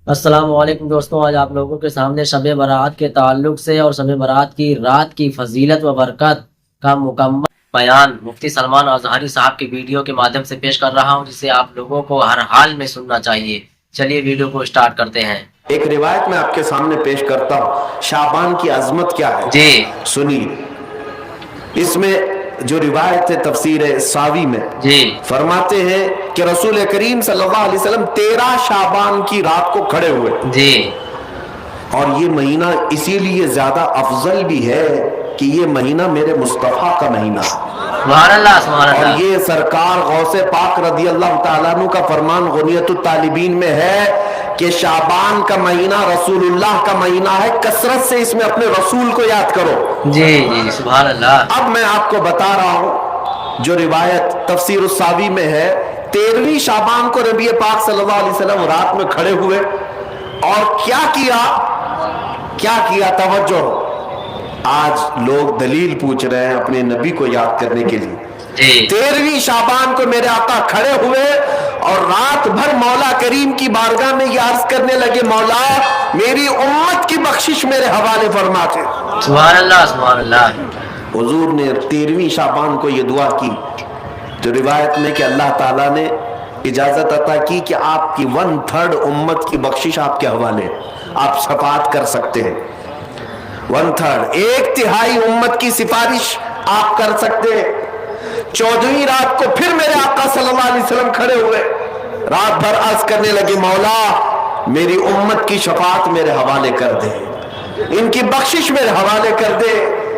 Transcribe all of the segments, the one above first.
السلام علیکم دوستوں، آج آپ لوگوں کے سامنے شب برات کے تعلق سے اور شب برات کی رات کی فضیلت و برکت کا مکمل بیان مفتی سلمان اظہری صاحب کی ویڈیو کے مادھیم سے پیش کر رہا ہوں، جسے آپ لوگوں کو ہر حال میں سننا چاہیے۔ چلیے ویڈیو کو اسٹارٹ کرتے ہیں۔ ایک روایت میں آپ کے سامنے پیش کرتا ہوں، شعبان کی عظمت کیا ہے جی سنیے۔ اس میں جو روایت ہے تفسیر ساوی میں جی فرماتے ہیں کہ رسول کریم صلی اللہ علیہ وسلم 13 شعبان کی رات کو کھڑے ہوئے، جی اور یہ مہینہ اسی لیے زیادہ افضل بھی ہے کہ یہ مہینہ میرے مصطفیٰ کا مہینہ ہے، سبحان اللہ سبحان اور اللہ۔ یہ سرکار غوث پاک رضی اللہ تعالیٰ عنہ کا فرمان غنیت الطالبین میں ہے کہ شعبان کا مہینہ رسول اللہ کا مہینہ ہے، کثرت سے اس میں اپنے رسول کو یاد کرو۔ جی جی سبحان اللہ۔ اب میں آپ کو بتا رہا ہوں جو روایت تفسیر الساوی میں ہے، 13ویں شعبان کو نبی پاک صلی اللہ علیہ وسلم رات میں کھڑے ہوئے اور کیا کیا توجہ۔ آج لوگ دلیل پوچھ رہے ہیں اپنے نبی کو یاد کرنے کے لیے۔ جی 13ویں شعبان کو میرے آقا کھڑے ہوئے اور رات بھر مولا کریم کی بارگاہ میں یہ عرض کرنے لگے، مولا میری امت کی بخشش میرے حوالے فرماتے۔ سبحان اللہ سبحان اللہ۔ حضور نے 13ویں شعبان کو یہ دعا کی، جو روایت میں کہ اللہ تعالیٰ نے اجازت عطا کی کہ آپ کی 1/3 امت کی بخشش آپ کے حوالے، آپ شفاعت کر سکتے ہیں۔ 1/3 ایک تہائی امت کی سفارش آپ کر سکتے ہیں۔ 14ویں رات کو پھر میرے آقا صلی اللہ علیہ وسلم کھڑے ہوئے، رات بھر عرض کرنے لگے، مولا میری امت کی شفاعت میرے حوالے کر دے، ان کی بخشش میرے حوالے کر دے۔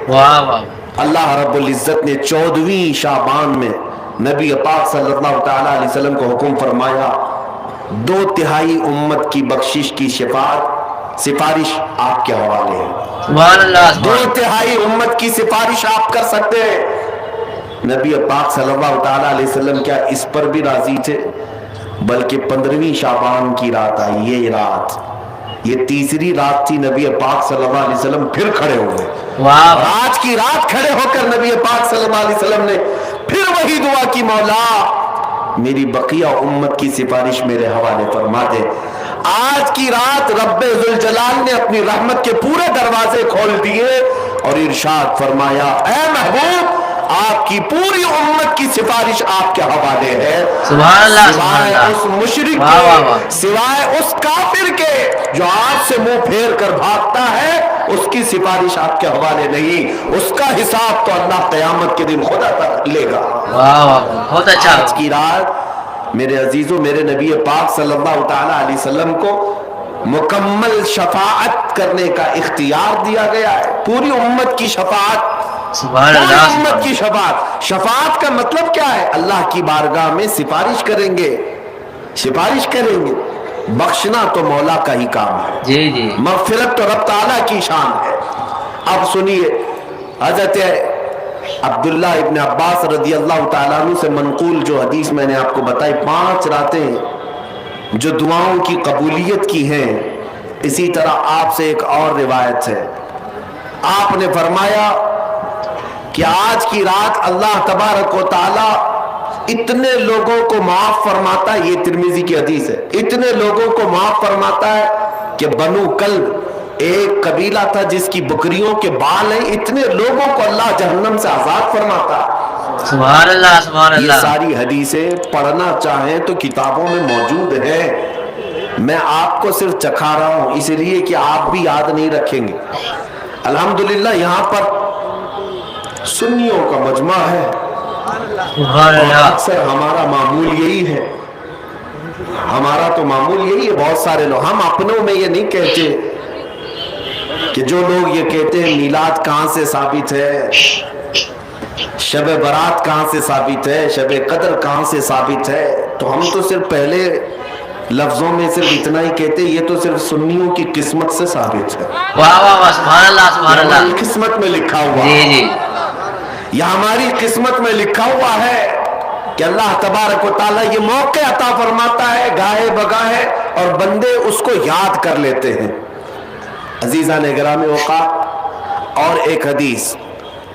واہ واہ۔ اللہ رب العزت نے 14ویں شعبان میں نبی پاک صلی اللہ تعالیٰ علیہ وسلم کو حکم فرمایا، 2/3 امت کی بخشش کی سفارش آپ کے حوالے ہے۔ سبحان اللہ سبحان اللہ۔ 2/3 امت کی سفارش آپ کر سکتے ہیں۔ نبی پاک صلی اللہ تعالیٰ علیہ وسلم کیا اس پر بھی راضی تھے، بلکہ 15ویں شعبان کی رات آئی، یہ رات، یہ تیسری رات تھی، نبی پاک صلی اللہ علیہ وسلم پھر کھڑے ہوئے، واہ اور آج کی رات کھڑے ہو کر نبی پاک صلی اللہ علیہ وسلم نے پھر وہی دعا کی، مولا میری بقیہ امت کی سفارش میرے حوالے فرما دے۔ آج کی رات رب ذوالجلال نے اپنی رحمت کے پورے دروازے کھول دیے اور ارشاد فرمایا، اے محبوب آپ کی پوری امت کی سفارش آپ کے حوالے ہے، سبحان اللہ سبحان سوائے اللہ۔ اس مشرک واہ واہ کے، واہ۔ سوائے اس کافر کے جو آپ سے منہ پھیر کر بھاگتا ہے، اس کی سفارش آپ کے حوالے نہیں، اس کا حساب تو اللہ قیامت کے دن خدا تک لے گا۔ واہ واہ بہت اچھا۔ آج کی رات میرے عزیزوں، میرے نبی پاک صلی اللہ تعالیٰ علیہ وسلم کو مکمل شفاعت کرنے کا اختیار دیا گیا ہے، پوری امت کی شفاعت، سبحان پوری اللہ امت کی شفاعت۔ شفاعت کا مطلب کیا ہے؟ اللہ کی بارگاہ میں سفارش کریں گے، سفارش کریں گے۔ بخشنا تو مولا کا ہی کام ہے، جی جی مغفرت تو رب تعالیٰ کی شان ہے۔ اب سنیے، حضرت عبداللہ ابن عباس رضی اللہ تعالیٰ عنہ سے منقول جو حدیث میں نے آپ کو بتائی، 5 راتیں جو دعاؤں کی قبولیت کی ہیں، اسی طرح آپ سے ایک اور روایت ہے، آپ نے فرمایا کہ آج کی رات اللہ تبارک و تعالی اتنے لوگوں کو معاف فرماتا ہے، یہ ترمذی کی حدیث ہے، اتنے لوگوں کو معاف فرماتا ہے کہ بنو کلب ایک قبیلہ تھا جس کی بکریوں کے بال ہیں، اتنے لوگوں کو اللہ جہنم سے آزاد فرماتا ہے۔ سبحان اللہ سبحان یہ اللہ۔ ساری حدیثیں پڑھنا چاہیں تو کتابوں میں موجود ہیں، میں آپ کو صرف چکھا رہا ہوں اس لیے کہ آپ بھی یاد نہیں رکھیں گے۔ الحمدللہ یہاں پر سنیوں کا مجمع ہے، سبحان اور اللہ۔ اکثر ہمارا معمول یہی ہے، ہمارا تو معمول یہی ہے، بہت سارے لوگ، ہم اپنوں میں یہ نہیں کہتے کہ جو لوگ یہ کہتے ہیں میلاد کہاں سے ثابت ہے، شب برات کہاں سے ثابت ہے، شب قدر کہاں سے ثابت ہے، تو ہم تو صرف پہلے لفظوں میں صرف اتنا ہی کہتے ہیں، یہ تو صرف سنیوں کی قسمت سے ثابت ہے، واہ واہ واہ سبحان اللہ سبحان یہ ہماری اللہ۔ قسمت میں لکھا ہوا جی ہے، جی یہ ہماری قسمت میں لکھا ہوا ہے کہ اللہ تبارک و تعالیٰ یہ موقع عطا فرماتا ہے گاہے بگاہے، اور بندے اس کو یاد کر لیتے ہیں۔ عزیزان گرامی اوقات، اور ایک حدیث،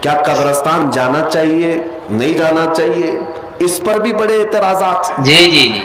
کیا قبرستان جانا چاہیے نہیں جانا چاہیے، اس پر بھی بڑے اعتراضات ہیں۔ جی جی جی